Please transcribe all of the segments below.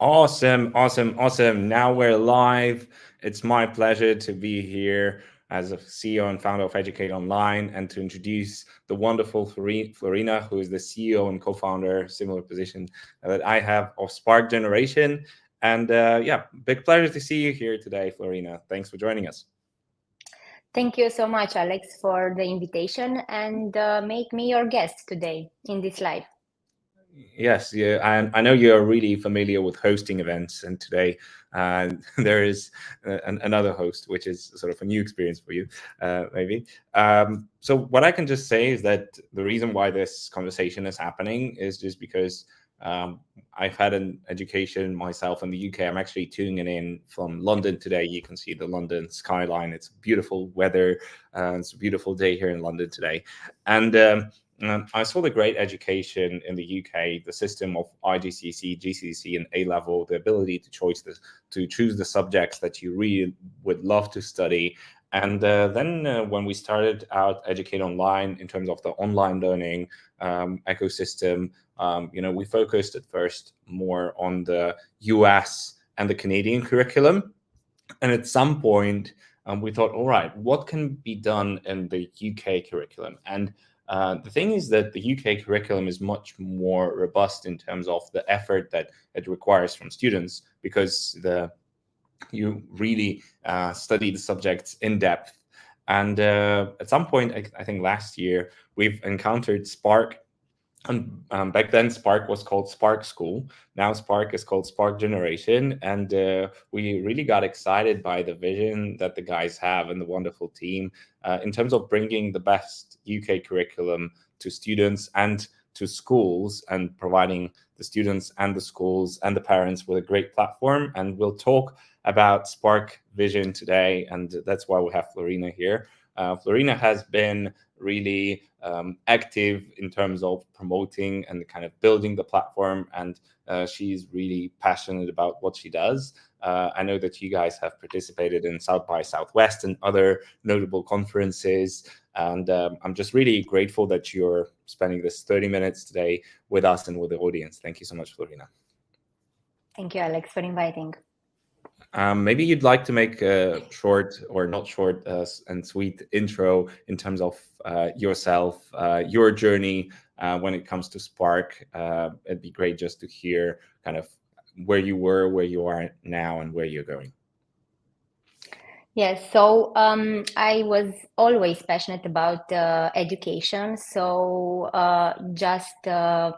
Awesome, awesome, awesome. Now we're live. It's my pleasure to be here as a CEO and founder of Educate Online and to introduce the wonderful Florina, who is the CEO and co-founder, similar position that I have of Spark Generation. And yeah, big pleasure to see you here today, Florina. Thanks for joining us. Thank you so much, Alex, for the invitation and make me your guest today in this live. Yes, yeah, I know you're really familiar with hosting events, and today there is another host, which is sort of a new experience for you, maybe. So what I can just say is that the reason why this conversation is happening is just because I've had an education myself in the UK. I'm actually tuning in from London today. You can see the London skyline. It's beautiful weather. It's a beautiful day here in London today, and I saw the great education in the UK, the system of IGCSE, GCSE, and A level, the ability to choose the subjects that you really would love to study. And then when we started out Educate Online in terms of the online learning ecosystem, we focused at first more on the US and the Canadian curriculum. And at some point, we thought, all right, what can be done in the UK curriculum? And the thing is that the UK curriculum is much more robust in terms of the effort that it requires from students, because you really study the subjects in depth. And at some point, I think last year, we've encountered Spark. And back then, Spark was called Spark School. Now Spark is called Spark Generation. And we really got excited by the vision that the guys have and the wonderful team in terms of bringing the best UK curriculum to students and to schools, and providing the students and the schools and the parents with a great platform. And we'll talk about Spark Vision today. And that's why we have Florina here. Florina has been really active in terms of promoting and kind of building the platform, and she's really passionate about what she does. I know that you guys have participated in South by Southwest and other notable conferences, and I'm just really grateful that you're spending this 30 minutes today with us and with the audience. Thank you so much, Florina. Thank you, Alex, for inviting. Maybe you'd like to make a short, or not short, and sweet intro in terms of yourself, your journey when it comes to Spark. It'd be great just to hear kind of where you were, where you are now, and where you're going. Yes, so I was always passionate about education. So just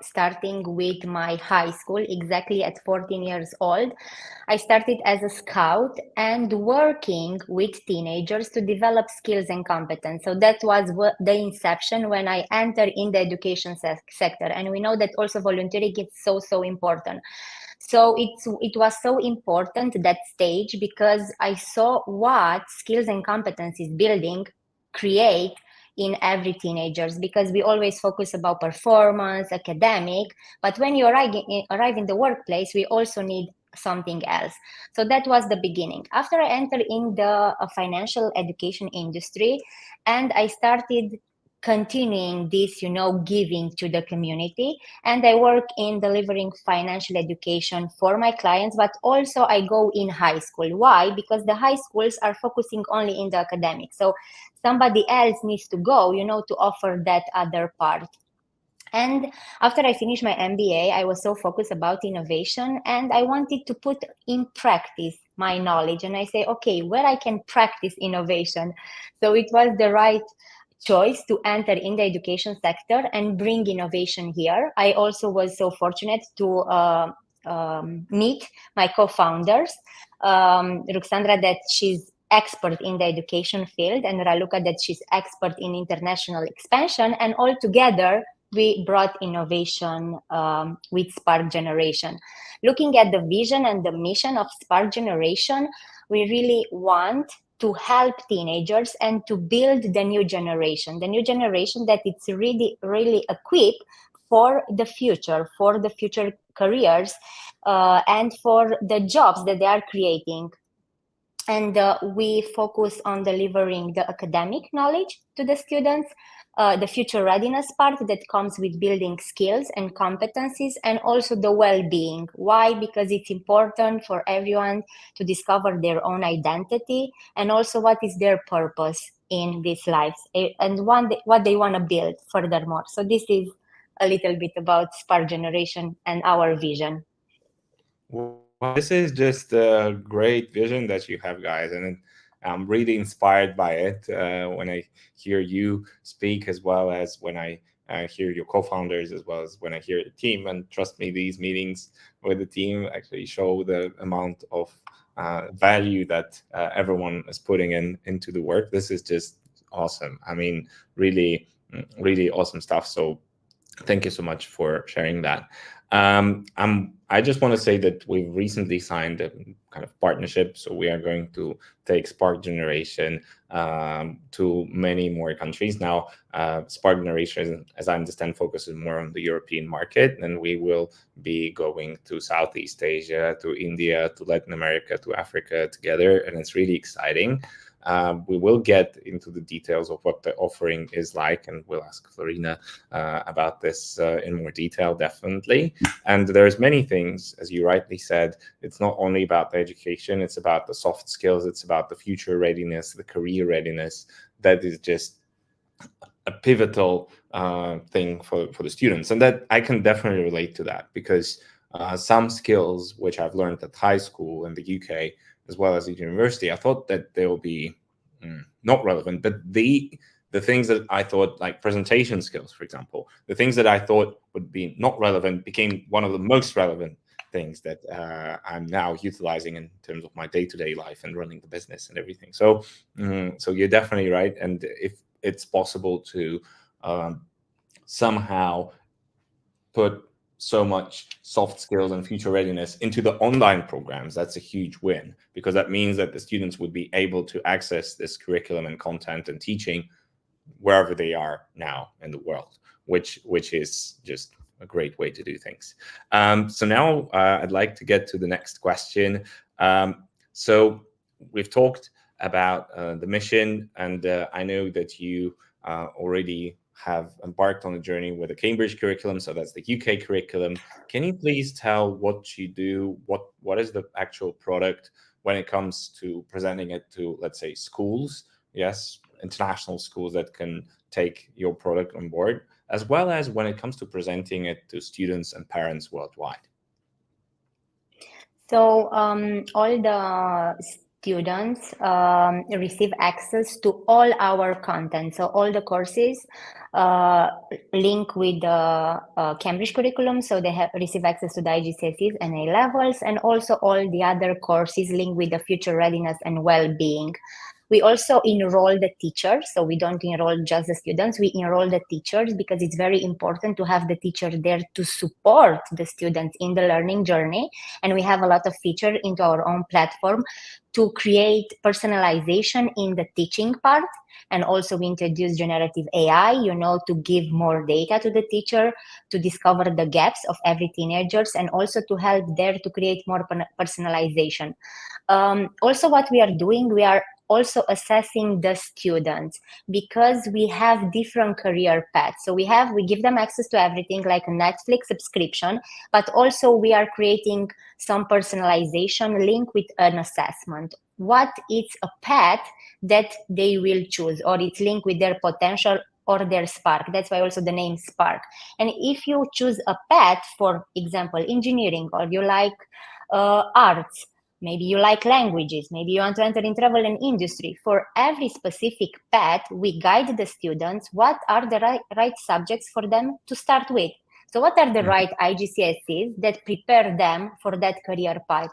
starting with my high school, exactly at 14 years old, I started as a scout and working with teenagers to develop skills and competence. So that was the inception when I entered in the education sector. And we know that also volunteering is so important. So it was so important, that stage, because I saw what skills and competencies building create in every teenagers, because we always focus about performance, academic, but when you arrive in the workplace, we also need something else. So that was the beginning. After I entered in the financial education industry, and I started continuing this, giving to the community. And I work in delivering financial education for my clients, but also I go in high school. Why? Because the high schools are focusing only in the academic. So somebody else needs to go, to offer that other part. And after I finished my MBA, I was so focused about innovation, and I wanted to put in practice my knowledge. And I say, okay, where I can practice innovation. So it was the right choice to enter in the education sector and bring innovation here. I also was so fortunate to meet my co-founders, Ruxandra, that she's expert in the education field, and Raluca, that she's expert in international expansion, and all together we brought innovation with Spark Generation. Looking at the vision and the mission of Spark Generation, we really want to help teenagers and to build the new generation that it's really, really equipped for the future careers and for the jobs that they are creating. And we focus on delivering the academic knowledge to the students, the future readiness part that comes with building skills and competencies, and also the well-being. Why? Because it's important for everyone to discover their own identity and also what is their purpose in these lives and what they want to build furthermore. So this is a little bit about Spark Generation and our vision. Well, this is just a great vision that you have, guys, and I'm really inspired by it when I hear you speak, as well as when I hear your co-founders, as well as when I hear the team. And trust me, these meetings with the team actually show the amount of value that everyone is putting into the work. This is just awesome. I mean, really, really awesome stuff. So thank you so much for sharing that. I just want to say that we've recently signed a kind of partnership, so we are going to take Spark Generation to many more countries. Now, Spark Generation, as I understand, focuses more on the European market, and we will be going to Southeast Asia, to India, to Latin America, to Africa together, and it's really exciting. We will get into the details of what the offering is like, and we'll ask Florina about this in more detail, definitely. And there's many things, as you rightly said. It's not only about the education, it's about the soft skills, it's about the future readiness, the career readiness. That is just a pivotal thing for the students. And that I can definitely relate to that, because some skills which I've learned at high school in the UK, as well as at university, I thought that they will be not relevant, but the things that I thought, like presentation skills, for example, the things that I thought would be not relevant became one of the most relevant things that I'm now utilizing in terms of my day-to-day life and running the business and everything. So, so you're definitely right. And if it's possible to somehow put so much soft skills and future readiness into the online programs, that's a huge win, because that means that the students would be able to access this curriculum and content and teaching wherever they are now in the world, which is just a great way to do things. So now I'd like to get to the next question. So we've talked about the mission, and I know that you already have embarked on a journey with the Cambridge curriculum, so that's the UK curriculum. Can you please tell what you do, what is the actual product when it comes to presenting it to, let's say, schools, yes, international schools that can take your product on board, as well as when it comes to presenting it to students and parents worldwide? So all the students receive access to all our content. So all the courses link with the Cambridge curriculum. So they receive access to the IGCSEs and A levels, and also all the other courses link with the future readiness and well-being. We also enroll the teachers, so we don't enroll just the students, we enroll the teachers, because it's very important to have the teacher there to support the students in the learning journey. And we have a lot of features into our own platform to create personalization in the teaching part. And also we introduce generative AI, to give more data to the teacher, to discover the gaps of every teenagers, and also to help there to create more personalization. Also what we are doing, we are also assessing the students, because we have different career paths. So we give them access to everything like a Netflix subscription, but also we are creating some personalization link with an assessment. What is a path that they will choose, or it's linked with their potential or their spark. That's why also the name Spark. And if you choose a path, for example, engineering, or you like arts, maybe you like languages, maybe you want to enter in travel and industry. For every specific path, we guide the students what are the right subjects for them to start with. So what are the right IGCSEs that prepare them for that career path?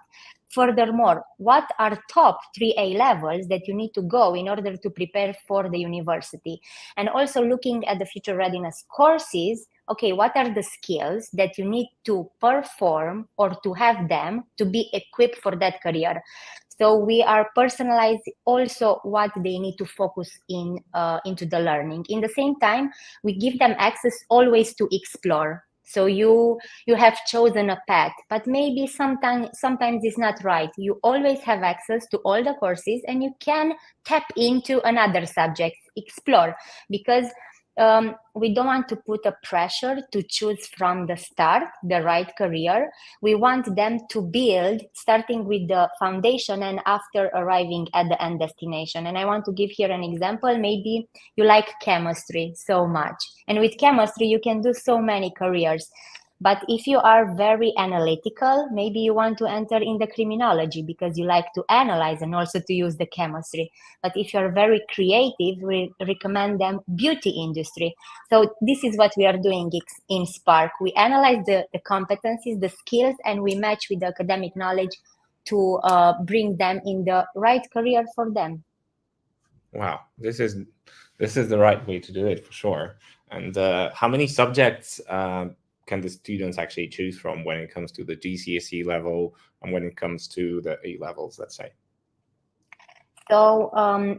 Furthermore, what are top 3 A levels that you need to go in order to prepare for the university? And also looking at the future readiness courses, okay, what are the skills that you need to perform or to have them to be equipped for that career? So we are personalized also what they need to focus into the learning. In the same time, we give them access always to explore. So you have chosen a path, but maybe sometimes it's not right. You always have access to all the courses, and you can tap into another subject, explore, because we don't want to put a pressure to choose from the start the right career. We want them to build starting with the foundation and after arriving at the end destination. And I want to give here an example. Maybe you like chemistry so much, and with chemistry you can do so many careers. But if you are very analytical, maybe you want to enter in the criminology because you like to analyze and also to use the chemistry. But if you're very creative, we recommend them beauty industry. So this is what we are doing in Spark. We analyze the competencies, the skills, and we match with the academic knowledge to bring them in the right career for them. Wow, this is the right way to do it for sure. And how many subjects can the students actually choose from when it comes to the GCSE level and when it comes to the A levels, let's say? So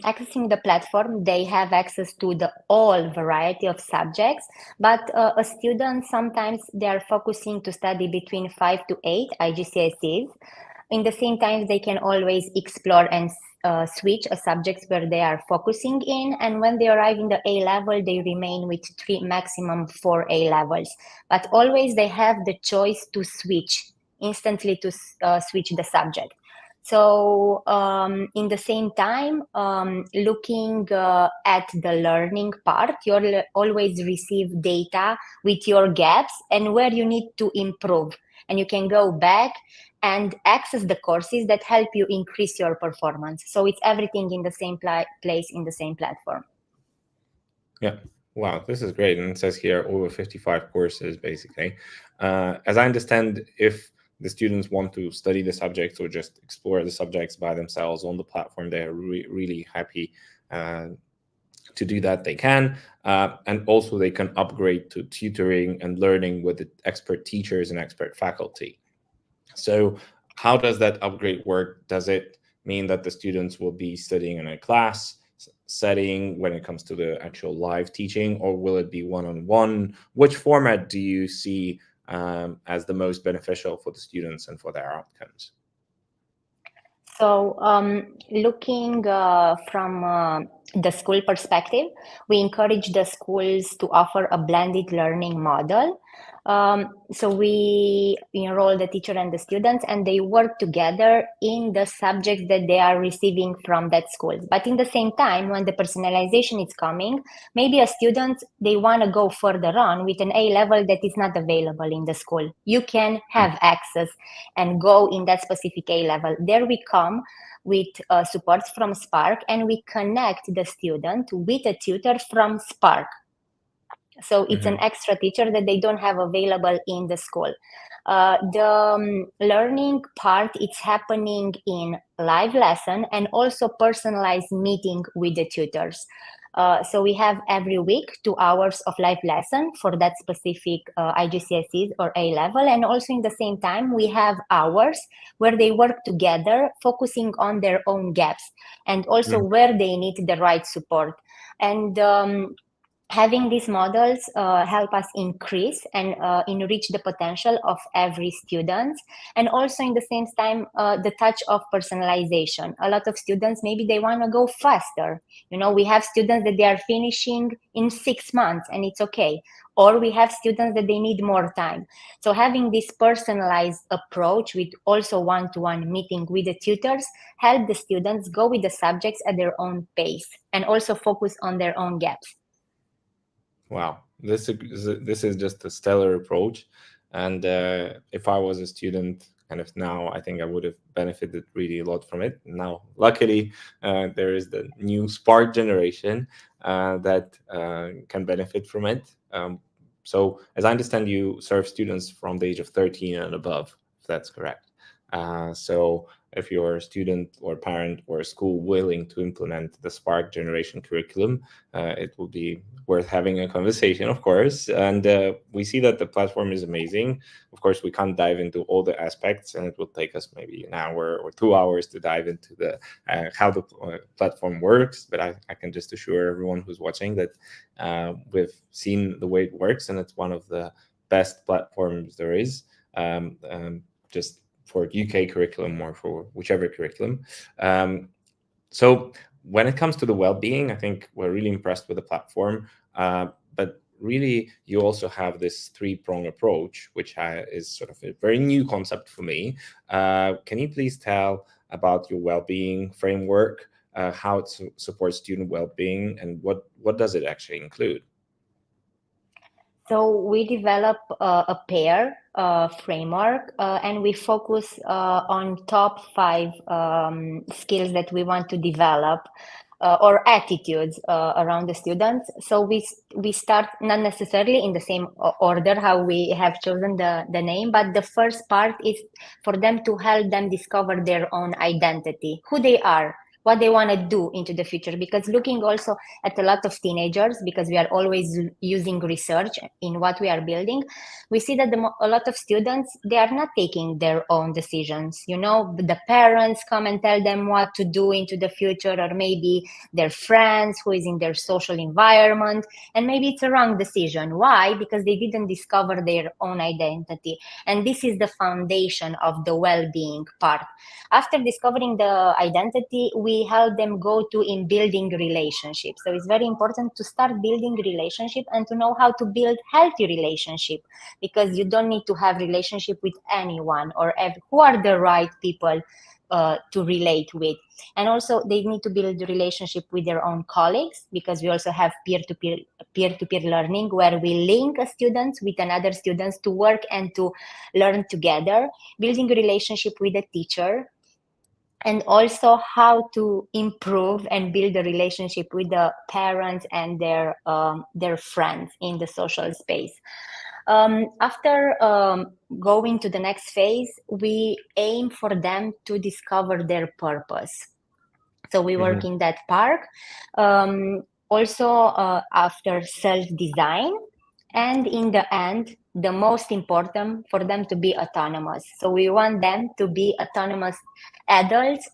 accessing the platform, they have access to the all variety of subjects, but a student, sometimes they are focusing to study between 5 to 8 IGCSEs. In the same time, they can always explore and switch a subjects where they are focusing in. And when they arrive in the A level, they remain with 3, maximum 4 A levels. But always they have the choice to switch instantly to switch the subject. So in the same time, looking at the learning part, you'll always receive data with your gaps and where you need to improve. And you can go back and access the courses that help you increase your performance. So it's everything in the same place, in the same platform. Yeah. Wow, this is great. And it says here over 55 courses, basically. As I understand, if the students want to study the subjects or just explore the subjects by themselves on the platform, they are really happy to do that. They can. And also they can upgrade to tutoring and learning with the expert teachers and expert faculty. So how does that upgrade work? Does it mean that the students will be studying in a class setting when it comes to the actual live teaching, or will it be one-on-one? Which format do you see as the most beneficial for the students and for their outcomes? So looking from the school perspective, we encourage the schools to offer a blended learning model. So we enroll the teacher and the students, and they work together in the subjects that they are receiving from that school. But in the same time, when the personalization is coming, maybe a student, they want to go further on with an A level that is not available in the school. You can have access and go in that specific A level. There we come with support from Spark, and we connect the student with a tutor from Spark. So it's an extra teacher that they don't have available in the school. The learning part, it's happening in live lesson and also personalized meeting with the tutors. So we have every week 2 hours of live lesson for that specific IGCSEs or A level. And also in the same time, we have hours where they work together, focusing on their own gaps and also where they need the right support. And having these models help us increase and enrich the potential of every student, and also in the same time the touch of personalization. A lot of students, maybe they want to go faster. We have students that they are finishing in 6 months and it's okay, or we have students that they need more time. So having this personalized approach with also one-to-one meeting with the tutors help the students go with the subjects at their own pace and also focus on their own gaps. Wow, this is just a stellar approach. And if I was a student kind of now, I think I would have benefited really a lot from it. Now, luckily, there is the new Spark generation that can benefit from it. So as I understand, you serve students from the age of 13 and above, if that's correct. So if you're a student or parent or a school willing to implement the Spark generation curriculum, it will be worth having a conversation, of course. And we see that the platform is amazing. Of course, we can't dive into all the aspects, and it will take us maybe an hour or 2 hours to dive into the how the platform works. But I can just assure everyone who's watching that we've seen the way it works, and it's one of the best platforms there is. Just for UK curriculum or for whichever curriculum. So when it comes to the well-being, I think we're really impressed with the platform. but really you also have this three-prong approach, which is sort of a very new concept for me. Can you please tell about your well-being framework, how it supports student well-being, and what does it actually include? So we develop a pair framework, and we focus on top five skills that we want to develop, or attitudes around the students. So we start not necessarily in the same order how we have chosen the name, but the first part is for them to help them discover their own identity, who they are, what they want to do into the future. Because looking also at a lot of teenagers, because we are always using research in what we are building, we see that a lot of students, they are not taking their own decisions. The parents come and tell them what to do into the future, or maybe their friends who is in their social environment, and maybe it's a wrong decision. Why? Because they didn't discover their own identity. And this is the foundation of the well-being part. After discovering the identity, we help them go to in building relationships. So it's very important to start building relationship and to know how to build healthy relationship, because you don't need to have relationship with anyone, or who are the right people to relate with. And also they need to build a relationship with their own colleagues, because we also have peer-to-peer learning, where we link students with another students to work and to learn together, building a relationship with a teacher, and also how to improve and build a relationship with the parents and their friends in the social space. After going to the next phase, we aim for them to discover their purpose. So we work in that part. Also, after self-design, and in the end, the most important, for them to be autonomous. So we want them to be autonomous adults,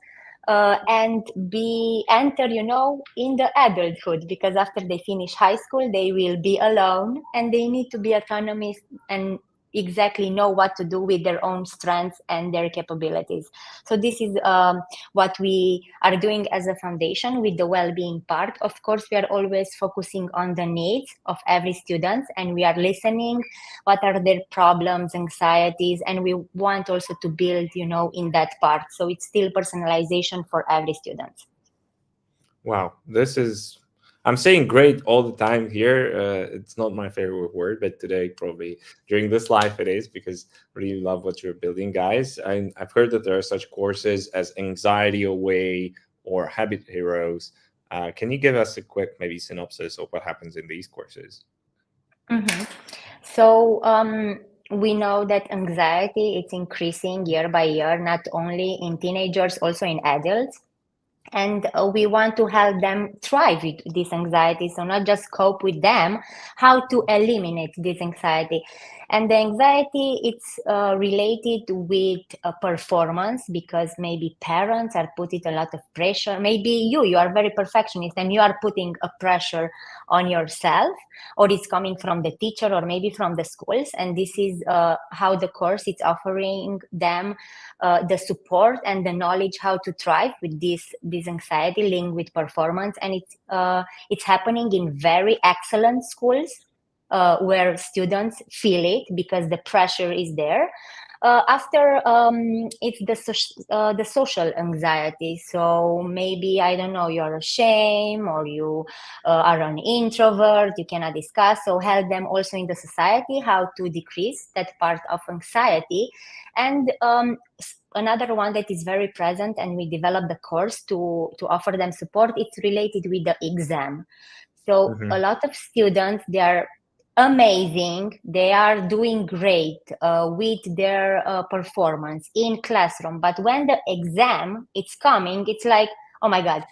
and enter, in the adulthood, because after they finish high school, they will be alone, and they need to be autonomous and exactly know what to do with their own strengths and their capabilities. So this is what we are doing as a foundation with the well-being part. Of course, we are always focusing on the needs of every student, and we are listening what are their problems, anxieties, and we want also to build, in that part. So it's still personalization for every student. Wow, I'm saying great all the time here. It's not my favorite word, but today, probably during this live, it is, because I really love what you're building, guys. I've heard that there are such courses as Anxiety Away or Habit Heroes. Can you give us a quick, maybe, synopsis of what happens in these courses? Mm-hmm. So we know that anxiety is increasing year by year, not only in teenagers, also in adults. And we want to help them thrive with this anxiety. So not just cope with them, how to eliminate this anxiety. And the anxiety, it's related with performance, because maybe parents are putting a lot of pressure. Maybe you are very perfectionist and you are putting a pressure on yourself, or it's coming from the teacher or maybe from the schools. And this is how the course is offering them the support and the knowledge how to thrive with this anxiety linked with performance. And it's happening in very excellent schools, where students feel it because the pressure is there. After it's the social anxiety. So maybe, I don't know, you're ashamed, or you are an introvert, you cannot discuss. So help them also in the society how to decrease that part of anxiety. And another one that is very present, and we developed the course to offer them support, it's related with the exam. So a lot of students, they are amazing, they are doing great with their performance in classroom, but when the exam it's coming, it's like, oh my god,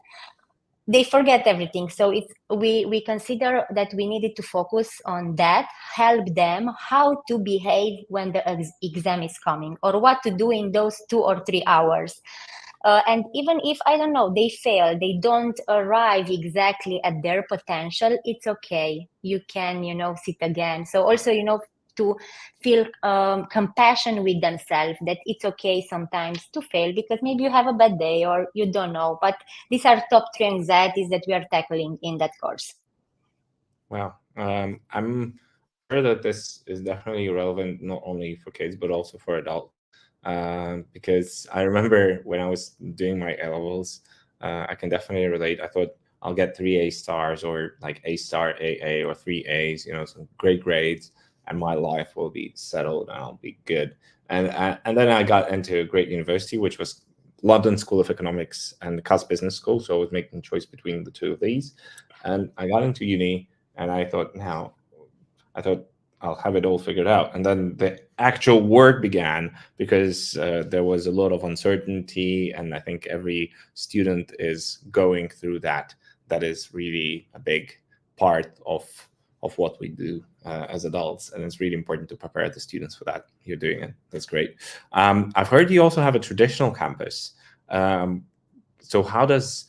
they forget everything. So we consider that we needed to focus on that, help them how to behave when the exam is coming, or what to do in those 2 or 3 hours. And even if, I don't know, they fail, they don't arrive exactly at their potential, it's okay. You can, sit again. So also, to feel compassion with themselves, that it's okay sometimes to fail, because maybe you have a bad day or you don't know. But these are top 3 anxieties that we are tackling in that course. Wow. I'm sure that this is definitely relevant not only for kids but also for adults. Because I remember when I was doing my A levels, I can definitely relate. I thought I'll get three A stars or like A star, AA, or three A's, some great grades, and my life will be settled and I'll be good. And then I got into a great university, which was London School of Economics and the Cass Business School. So I was making a choice between the two of these, and I got into uni, and I thought I'll have it all figured out. And then the actual work began because there was a lot of uncertainty, and I think every student is going through that. That is really a big part of what we do as adults, and it's really important to prepare the students for that. You're doing it. That's great. I've heard you also have a traditional campus. Um, so how does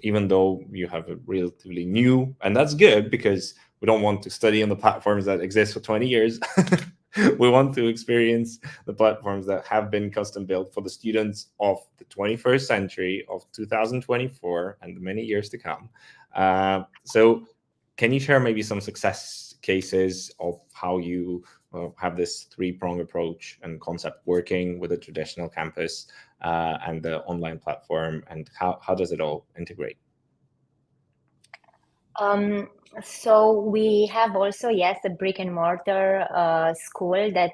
even though you have a relatively new, and that's good because we don't want to study on the platforms that exist for 20 years. We want to experience the platforms that have been custom built for the students of the 21st century, of 2024 and the many years to come. So can you share maybe some success cases of how you have this three-pronged approach and concept working with a traditional campus and the online platform, and how does it all integrate? So we have also, yes, a brick and mortar school that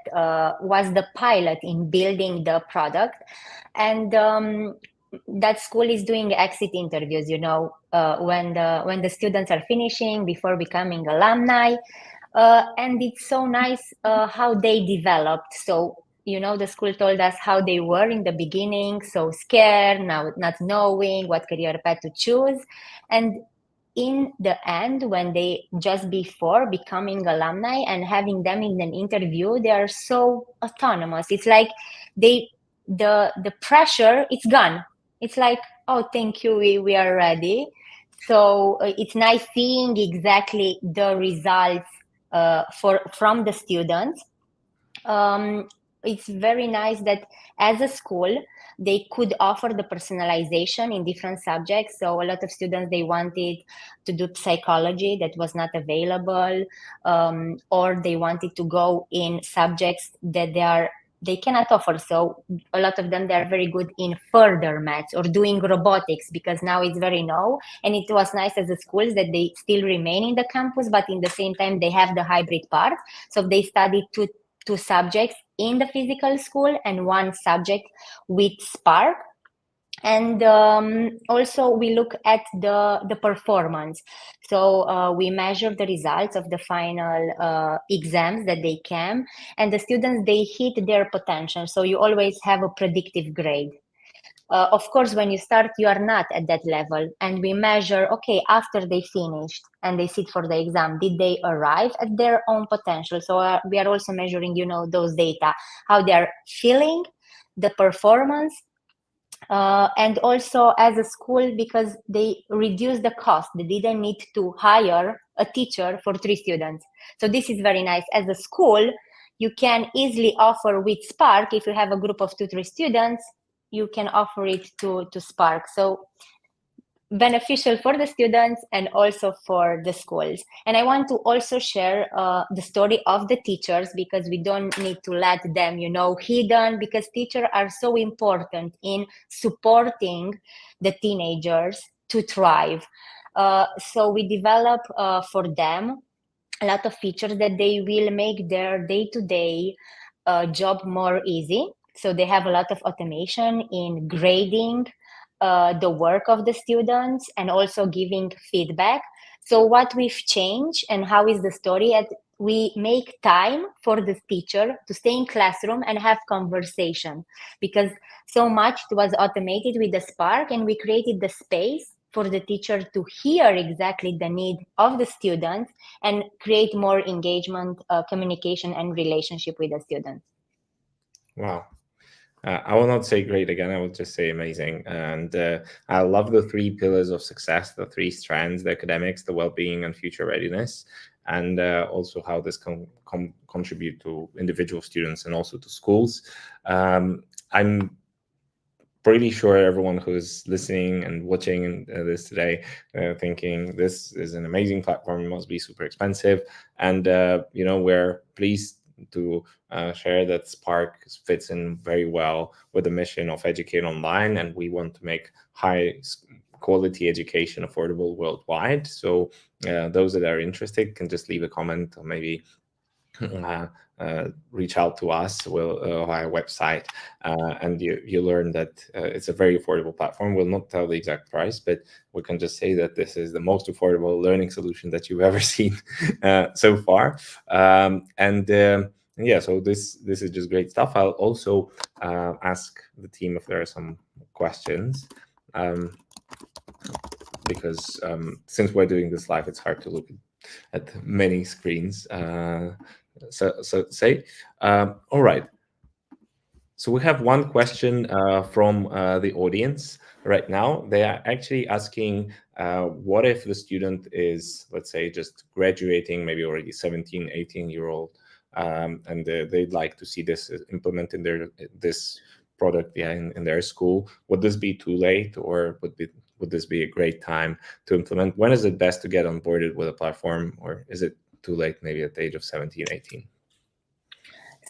was the pilot in building the product. And that school is doing exit interviews, when the students are finishing before becoming alumni. And it's so nice how they developed. So, the school told us how they were in the beginning, so scared, now not knowing what career path to choose. And in the end, when they just before becoming alumni and having them in an interview, they are so autonomous. It's like the pressure, it's gone. It's like, oh, thank you, we are ready. So it's nice seeing exactly the results from the students. It's very nice that as a school, they could offer the personalization in different subjects. So a lot of students, they wanted to do psychology that was not available, or they wanted to go in subjects that they cannot offer. So a lot of them, they're very good in further maths or doing robotics, because now it's very new. And it was nice as a schools that they still remain in the campus, but in the same time, they have the hybrid part. So they study two subjects in the physical school and one subject with Spark. And also we look at the performance. So we measure the results of the final exams that they came, and the students, they hit their potential. So you always have a predictive grade. Of course, when you start, you are not at that level. And we measure, okay, after they finished and they sit for the exam, did they arrive at their own potential? So we are also measuring, those data, how they are feeling, the performance, and also as a school, because they reduce the cost. They didn't need to hire a teacher for 3 students. So this is very nice. As a school, you can easily offer with Spark, if you have a group of 2-3 students, you can offer it to Spark. So beneficial for the students and also for the schools. And I want to also share the story of the teachers, because we don't need to let them, hidden, because teachers are so important in supporting the teenagers to thrive. So we develop for them a lot of features that they will make their day-to-day job more easy. So they have a lot of automation in grading the work of the students and also giving feedback. So what we've changed and how is the story? We make time for the teacher to stay in classroom and have conversation, because so much was automated with the Spark, and we created the space for the teacher to hear exactly the need of the students and create more engagement, communication, and relationship with the students. Wow. I will not say great again. I will just say amazing. And I love the three pillars of success, the three strands: the academics, the well-being, and future readiness. And also how this can contribute to individual students and also to schools. I'm pretty sure everyone who's listening and watching this today, thinking this is an amazing platform, it must be super expensive. And, we're pleased to share that Spark fits in very well with the mission of Educate Online, and we want to make high quality education affordable worldwide. So those that are interested can just leave a comment, or maybe reach out to us via website, and you learn that it's a very affordable platform. We'll not tell the exact price, but we can just say that this is the most affordable learning solution that you've ever seen so far. Yeah, so this is just great stuff. I'll also ask the team if there are some questions. Because since we're doing this live, it's hard to look at many screens. So say, all right. So we have one question from the audience right now. They are actually asking, what if the student is, let's say, just graduating, maybe already 17, 18-year-old, and they'd like to see this implemented in this product in their school. Would this be too late, or would this be a great time to implement? When is it best to get onboarded with a platform, or is it too late maybe at the age of 17, 18?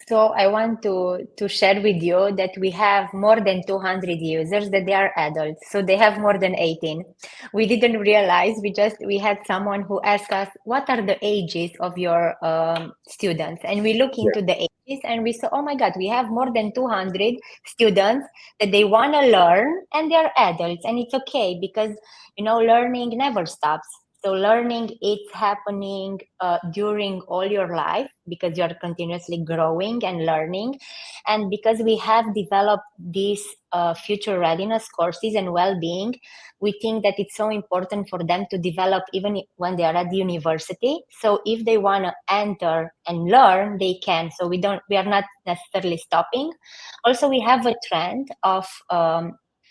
So I want to share with you that we have more than 200 users that they are adults, so they have more than 18. We didn't realize, we had someone who asked us, what are the ages of your students? And we look into the ages and we saw, oh my God, we have more than 200 students that they want to learn, and they're adults, and it's okay, because learning never stops. So learning, it's happening during all your life, because you're continuously growing and learning. And because we have developed these future readiness courses and well-being, we think that it's so important for them to develop even when they are at the university. So if they want to enter and learn, they can. So we are not necessarily stopping. Also, we have a trend of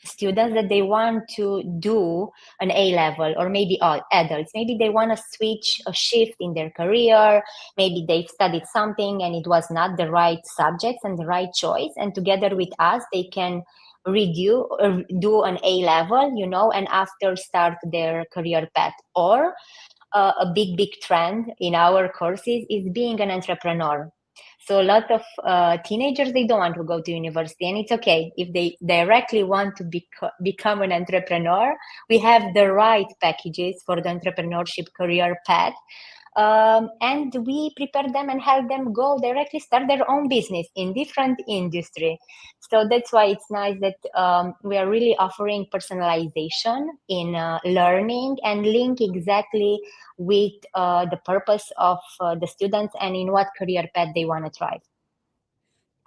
students that they want to do an A level, or maybe all adults. Maybe they want to switch a shift in their career. Maybe they've studied something and it was not the right subjects and the right choice. And together with us, they can do an A level, and after start their career path. Or a big trend in our courses is being an entrepreneur. So a lot of teenagers, they don't want to go to university, and it's okay if they directly want to become an entrepreneur. We have the right packages for the entrepreneurship career path. And we prepare them and help them go directly start their own business in different industry. So that's why it's nice that we are really offering personalization in learning, and link exactly with the purpose of the students and in what career path they want to try.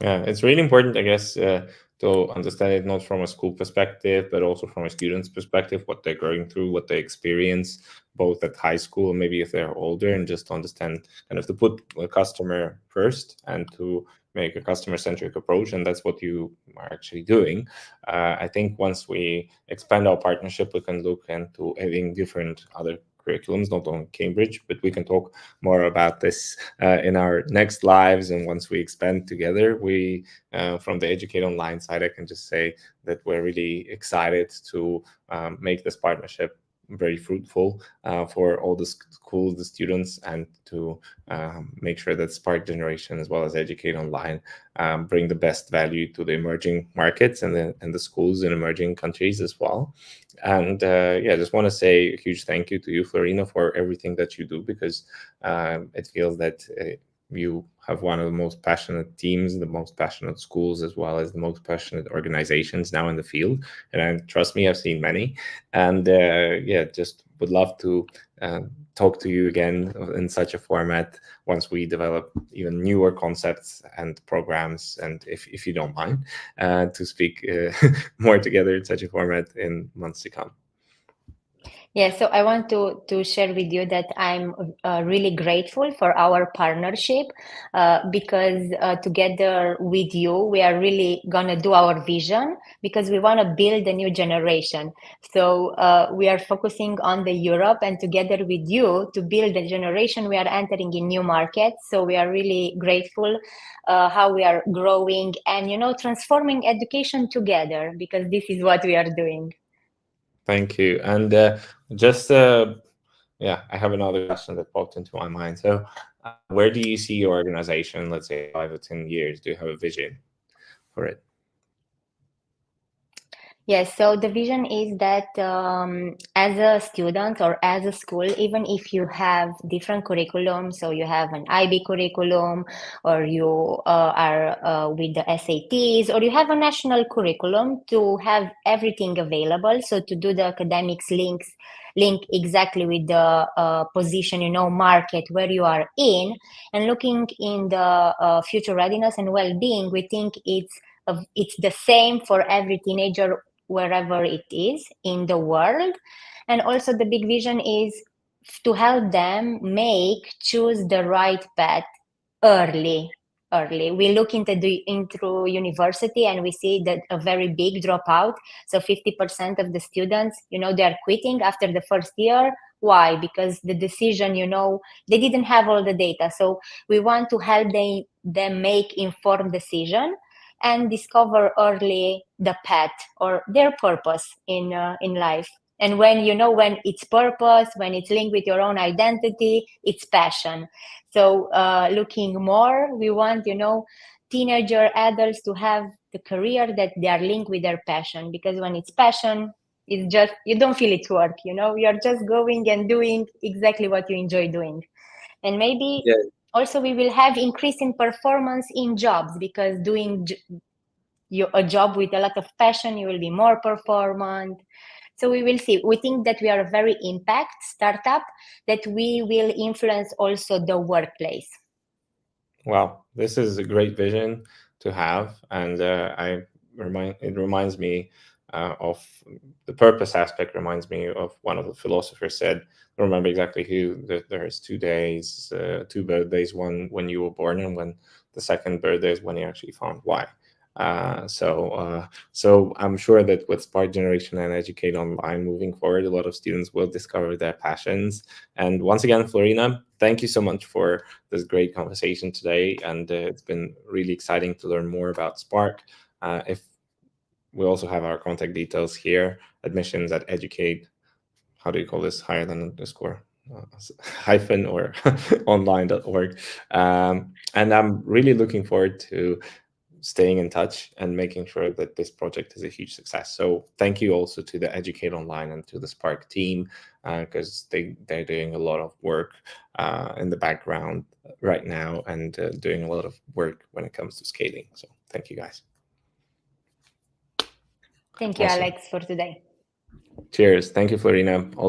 Yeah, it's really important, I guess, to understand it not from a school perspective, but also from a student's perspective, what they're going through, what they experience, both at high school and maybe if they're older, and just understand kind of to put the customer first and to make a customer-centric approach. And that's what you are actually doing. I think once we expand our partnership, we can look into adding different other curriculums, not on Cambridge, but we can talk more about this in our next lives. And once we expand together, we, from the Educate Online side, I can just say that we're really excited to make this partnership very fruitful for all the schools, the students, and to make sure that Spark Generation as well as Educate Online bring the best value to the emerging markets and the schools in emerging countries as well. And I just want to say a huge thank you to you, Florina, for everything that you do, because it feels that you have one of the most passionate teams, the most passionate schools, as well as the most passionate organizations now in the field. And trust me, I've seen many. And just would love to talk to you again in such a format once we develop even newer concepts and programs, and if you don't mind, to speak more together in such a format in months to come. Yeah, so I want to share with you that I'm really grateful for our partnership because together with you, we are really gonna do our vision because we want to build a new generation. So we are focusing on the Europe, and together with you to build a generation, we are entering in new markets. So we are really grateful how we are growing and transforming education together because this is what we are doing. Thank you. And just yeah, I have another question that popped into my mind. So, where do you see your organization, let's say 5 or 10 years? Do you have a vision for it? Yes, so the vision is that as a student or as a school, even if you have different curriculum, so you have an IB curriculum, or you are with the SATs, or you have a national curriculum, to have everything available. So to do the academics link exactly with the position, market where you are in, and looking in the future readiness and well-being, we think it's the same for every teenager wherever it is in the world. And also the big vision is to help them choose the right path early. We look into university, and we see that a very big dropout. So 50% of the students, they are quitting after the first year. Why? Because the decision, they didn't have all the data. So we want to help them make informed decision and discover early the path or their purpose in life. And when it's purpose, when it's linked with your own identity, it's passion. So looking more, we want, teenager adults to have the career that they are linked with their passion, because when it's passion, it's just, you don't feel it's work, you're just going and doing exactly what you enjoy doing. And maybe Yeah. also we will have increase in performance in jobs, because doing a job with a lot of passion, you will be more performant. So we will see. We think that we are a very impact startup, that we will influence also the workplace. Wow, this is a great vision to have, and it reminds me of the purpose aspect. Reminds me of one of the philosophers said. I don't remember exactly who. That there is 2 days, 2 birthdays. One when you were born, and when the second birthday is when you actually found why. So I'm sure that with Spark Generation and Educate Online moving forward, a lot of students will discover their passions. And once again, Florina, thank you so much for this great conversation today, and it's been really exciting to learn more about Spark. If we also have our contact details here, admissions at educate, how do you call this, higher than underscore hyphen or online.org. And I'm really looking forward to staying in touch and making sure that this project is a huge success. So thank you also to the Educate Online and to the Spark team, because they're doing a lot of work in the background right now, and doing a lot of work when it comes to scaling. So thank you guys. Thank you, Awesome. Alex, for today. Cheers. Thank you, Florina. All the